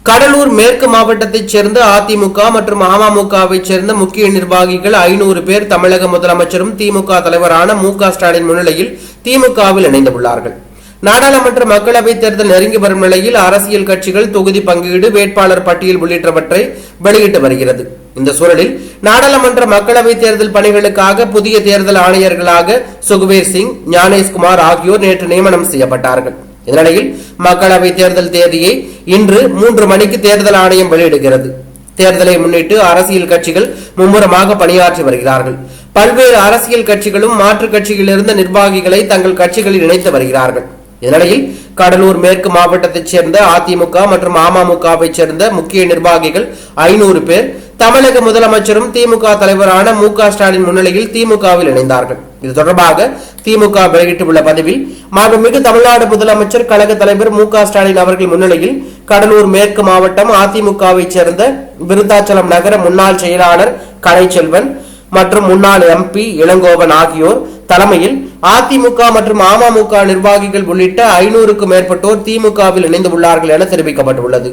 கடலூர் மேற்கு மாவட்டத்தைச் சேர்ந்த அதிமுக மற்றும் அமமுகவை சேர்ந்த முக்கிய நிர்வாகிகள் 500 பேர் தமிழக முதலமைச்சரும் திமுக தலைவரான மு.க. ஸ்டாலின் முன்னிலையில் திமுகவில் இணைந்துள்ளார்கள். நாடாளுமன்ற மக்களவைத் தேர்தல் நெருங்கி வரும் நிலையில் அரசியல் கட்சிகள் தொகுதி பங்கீடு, வேட்பாளர் பட்டியல் உள்ளிட்டவற்றை வெளியிட்டு வருகிறது. இந்த சூழலில் நாடாளுமன்ற மக்களவைத் தேர்தல் பணிகளுக்காக புதிய தேர்தல் ஆணையர்களாக சுகுவேர் சிங், ஞானேஷ்குமார் ஆகியோர் நேற்று நியமனம் செய்யப்பட்டார்கள். இந்நிலையில் மக்களவை தேர்தல் தேதியை இன்று 3 மணிக்கு தேர்தல் ஆணையம் வெளியிடுகிறது. தேர்தலை முன்னிட்டு அரசியல் கட்சிகள் மும்முரமாக பணியாற்றி வருகிறார்கள். பல்வேறு அரசியல் கட்சிகளும் மாற்றுக் கட்சியிலிருந்த நிர்வாகிகளை தங்கள் கட்சிகளில் இணைத்து வருகிறார்கள். இந்நிலையில் கடலூர் மேற்கு மாவட்டத்தைச் சேர்ந்த அதிமுக மற்றும் அமமுகவை சேர்ந்த முக்கிய நிர்வாகிகள் 500 பேர் தமிழக முதலமைச்சரும் திமுக தலைவரான மு.க. ஸ்டாலின் முன்னிலையில் திமுகவில் இணைந்தார்கள். இது தொடர்பாக திமுக வெளியிட்டுள்ள பதிவில், மாண்புமிகு தமிழ்நாடு முதலமைச்சர் கழக தலைவர் மு.க. ஸ்டாலின் அவர்கள் முன்னிலையில் கடலூர் மேற்கு மாவட்டம் அதிமுகவை சேர்ந்த விருத்தாச்சலம் நகர முன்னாள் செயலாளர் கலைச்செல்வன் மற்றும் முன்னாள் MP இளங்கோவன் ஆகியோர் தலைமையில் அதிமுக மற்றும் அமமுக நிர்வாகிகள் உள்ளிட்ட 500க்கும் மேற்பட்டோர் திமுகவில் இணைந்துள்ளார்கள் என தெரிவிக்கப்பட்டுள்ளது.